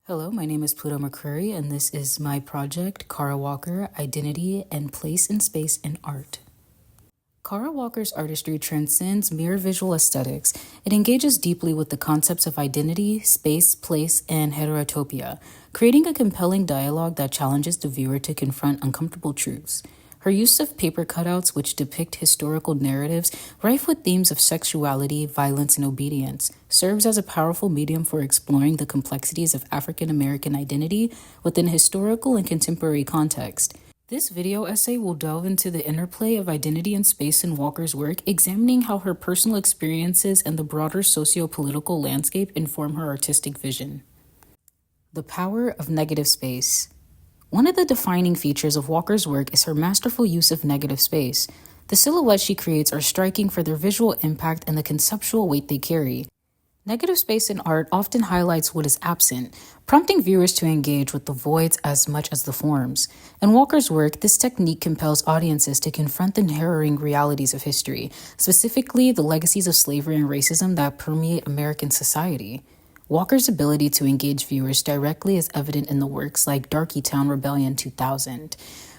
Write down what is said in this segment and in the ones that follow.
Hello, my name is Pluto McCreary, and this is my project, Kara Walker, Identity and Place in Space in Art. Kara Walker's artistry transcends mere visual aesthetics. It engages deeply with the concepts of identity, space, place, and heterotopia, creating a compelling dialogue that challenges the viewer to confront uncomfortable truths. Her use of paper cutouts, which depict historical narratives rife with themes of sexuality, violence, and obedience, serves as a powerful medium for exploring the complexities of African American identity within historical and contemporary context. This video essay will delve into the interplay of identity and space in Walker's work, examining how her personal experiences and the broader socio-political landscape inform her artistic vision. The power of negative space. One of the defining features of Walker's work is her masterful use of negative space. The silhouettes she creates are striking for their visual impact and the conceptual weight they carry. Negative space in art often highlights what is absent, prompting viewers to engage with the voids as much as the forms. In Walker's work, this technique compels audiences to confront the harrowing realities of history, specifically the legacies of slavery and racism that permeate American society. Walker's ability to engage viewers directly is evident in the works like Darkytown Rebellion 2000,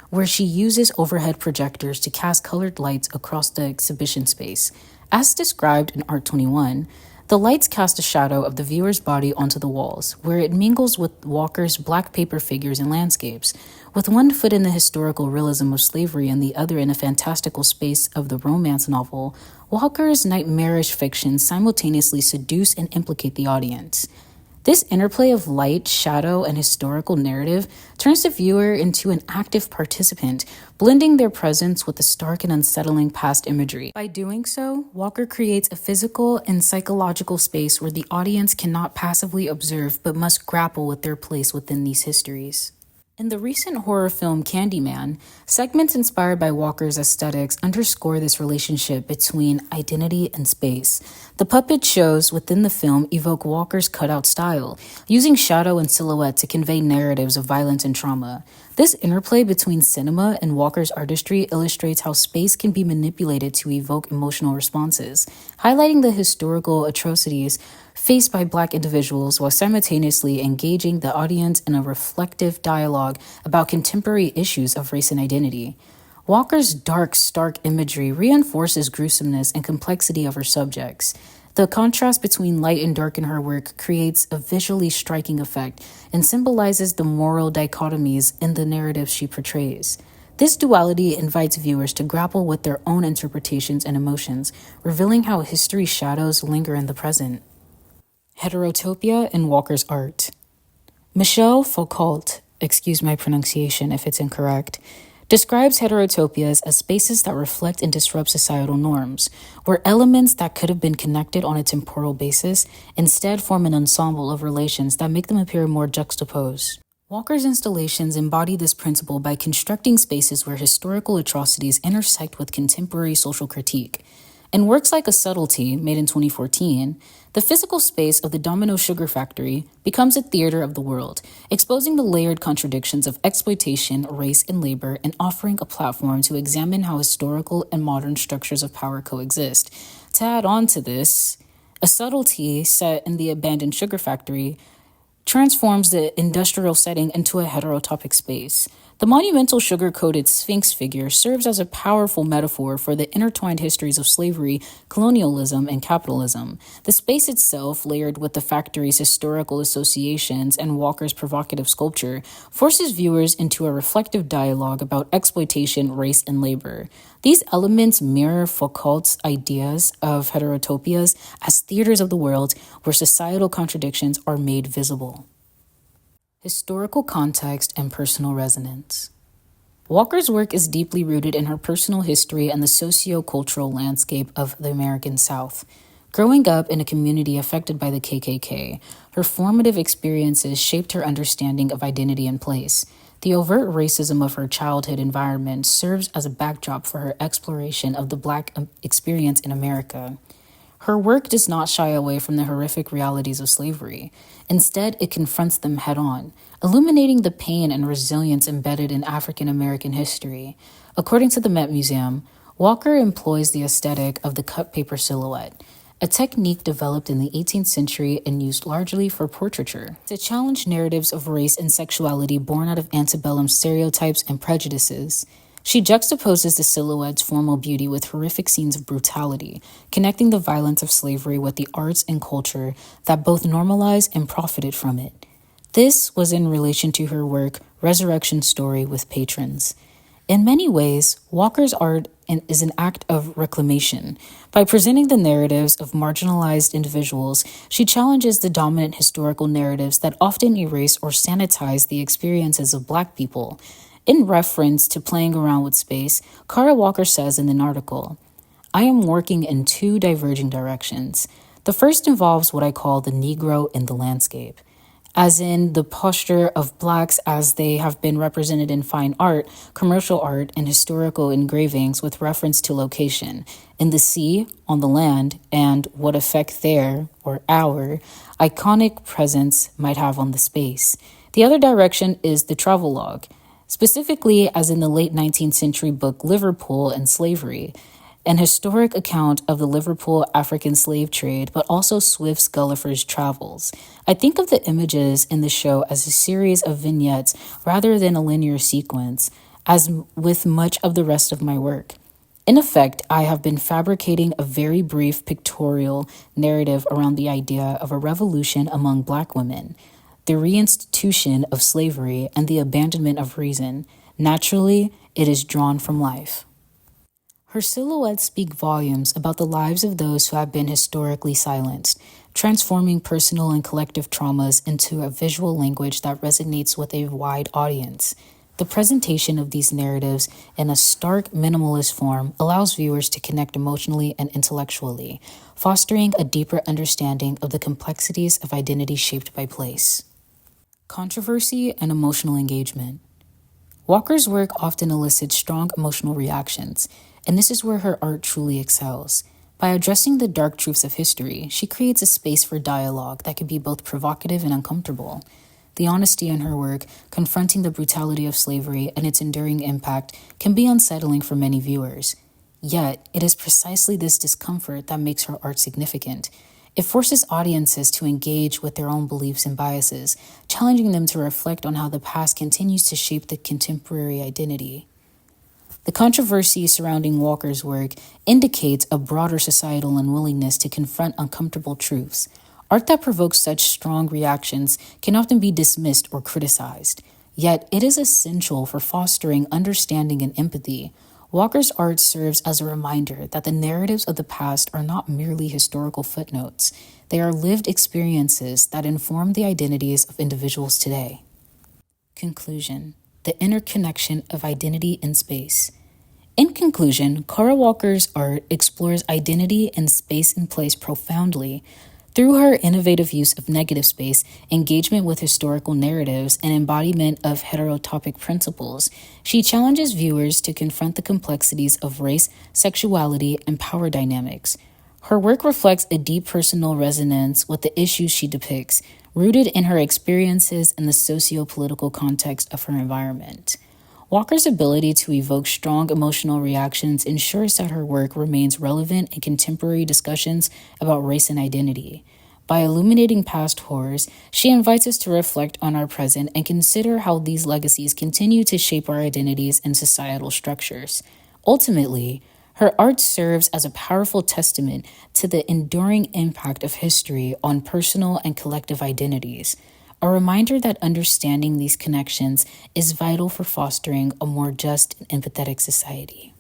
where she uses overhead projectors to cast colored lights across the exhibition space. As described in Art 21, the lights cast a shadow of the viewer's body onto the walls, where it mingles with Walker's black paper figures and landscapes. With one foot in the historical realism of slavery and the other in a fantastical space of the romance novel, Walker's nightmarish fictions simultaneously seduce and implicate the audience. This interplay of light, shadow, and historical narrative turns the viewer into an active participant, blending their presence with the stark and unsettling past imagery. By doing so, Walker creates a physical and psychological space where the audience cannot passively observe but must grapple with their place within these histories. In the recent horror film Candyman, segments inspired by Walker's aesthetics underscore this relationship between identity and space. The puppet shows within the film evoke Walker's cutout style, using shadow and silhouette to convey narratives of violence and trauma. This interplay between cinema and Walker's artistry illustrates how space can be manipulated to evoke emotional responses, highlighting the historical atrocities faced by Black individuals while simultaneously engaging the audience in a reflective dialogue about contemporary issues of race and identity. Walker's dark, stark imagery reinforces gruesomeness and complexity of her subjects. The contrast between light and dark in her work creates a visually striking effect and symbolizes the moral dichotomies in the narratives she portrays. This duality invites viewers to grapple with their own interpretations and emotions, revealing how history's shadows linger in the present. Heterotopia in Walker's art. Michel Foucault, excuse my pronunciation if it's incorrect, describes heterotopias as spaces that reflect and disrupt societal norms, where elements that could have been connected on a temporal basis instead form an ensemble of relations that make them appear more juxtaposed. Walker's installations embody this principle by constructing spaces where historical atrocities intersect with contemporary social critique. In works like A Subtlety, made in 2014, the physical space of the Domino Sugar Factory becomes a theater of the world, exposing the layered contradictions of exploitation, race, and labor, and offering a platform to examine how historical and modern structures of power coexist. To add on to this, A Subtlety, set in the abandoned sugar factory, transforms the industrial setting into a heterotopic space. The monumental sugar-coated Sphinx figure serves as a powerful metaphor for the intertwined histories of slavery, colonialism, and capitalism. The space itself, layered with the factory's historical associations and Walker's provocative sculpture, forces viewers into a reflective dialogue about exploitation, race, and labor. These elements mirror Foucault's ideas of heterotopias as theaters of the world where societal contradictions are made visible. Historical context and personal resonance. Walker's work is deeply rooted in her personal history and the socio-cultural landscape of the American South. Growing up in a community affected by the KKK, her formative experiences shaped her understanding of identity and place. The overt racism of her childhood environment serves as a backdrop for her exploration of the Black experience in America. Her work does not shy away from the horrific realities of slavery. Instead, it confronts them head-on, illuminating the pain and resilience embedded in African American history. According to the Met Museum, Walker employs the aesthetic of the cut paper silhouette, a technique developed in the 18th century and used largely for portraiture to challenge narratives of race and sexuality born out of antebellum stereotypes and prejudices. She juxtaposes the silhouette's formal beauty with horrific scenes of brutality, connecting the violence of slavery with the arts and culture that both normalized and profited from it. This was in relation to her work, Resurrection Story with Patrons. In many ways, Walker's art is an act of reclamation. By presenting the narratives of marginalized individuals, she challenges the dominant historical narratives that often erase or sanitize the experiences of Black people. In reference to playing around with space, Kara Walker says in an article, "I am working in two diverging directions. The first involves what I call the Negro in the landscape, as in the posture of Blacks as they have been represented in fine art, commercial art, and historical engravings with reference to location, in the sea, on the land, and what effect their, or our, iconic presence might have on the space. The other direction is the travelogue, specifically as in the late 19th century book Liverpool and Slavery, an historic account of the Liverpool African slave trade, but also Swift's Gulliver's Travels. I think of the images in the show as a series of vignettes rather than a linear sequence, as with much of the rest of my work. In effect, I have been fabricating a very brief pictorial narrative around the idea of a revolution among Black women, the reinstitution of slavery, and the abandonment of reason. Naturally, it is drawn from life." Her silhouettes speak volumes about the lives of those who have been historically silenced, transforming personal and collective traumas into a visual language that resonates with a wide audience. The presentation of these narratives in a stark minimalist form allows viewers to connect emotionally and intellectually, fostering a deeper understanding of the complexities of identity shaped by place. Controversy and emotional engagement. Walker's work often elicits strong emotional reactions, and this is where her art truly excels. By addressing the dark truths of history, she creates a space for dialogue that can be both provocative and uncomfortable. The honesty in her work, confronting the brutality of slavery and its enduring impact, can be unsettling for many viewers. Yet, it is precisely this discomfort that makes her art significant. It forces audiences to engage with their own beliefs and biases, challenging them to reflect on how the past continues to shape the contemporary identity. The controversy surrounding Walker's work indicates a broader societal unwillingness to confront uncomfortable truths. Art that provokes such strong reactions can often be dismissed or criticized, yet it is essential for fostering understanding and empathy. Walker's art serves as a reminder that the narratives of the past are not merely historical footnotes. They are lived experiences that inform the identities of individuals today. Conclusion: the interconnection of identity and space. In conclusion, Kara Walker's art explores identity and space and place profoundly. Through her innovative use of negative space, engagement with historical narratives, and embodiment of heterotopic principles, she challenges viewers to confront the complexities of race, sexuality, and power dynamics. Her work reflects a deep personal resonance with the issues she depicts, rooted in her experiences and the socio-political context of her environment. Walker's ability to evoke strong emotional reactions ensures that her work remains relevant in contemporary discussions about race and identity. By illuminating past horrors, she invites us to reflect on our present and consider how these legacies continue to shape our identities and societal structures. Ultimately, her art serves as a powerful testament to the enduring impact of history on personal and collective identities, a reminder that understanding these connections is vital for fostering a more just and empathetic society.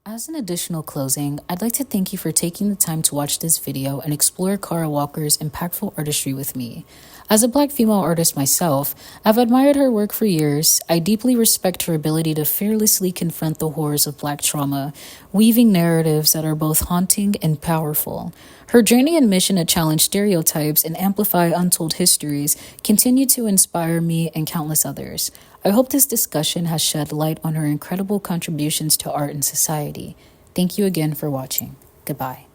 As an additional closing, I'd like to thank you for taking the time to watch this video and explore Kara Walker's impactful artistry with me. As a Black female artist myself, I've admired her work for years. I deeply respect her ability to fearlessly confront the horrors of Black trauma, weaving narratives that are both haunting and powerful. Her journey and mission to challenge stereotypes and amplify untold histories continue to inspire me and countless others. I hope this discussion has shed light on her incredible contributions to art and society. Thank you again for watching. Goodbye.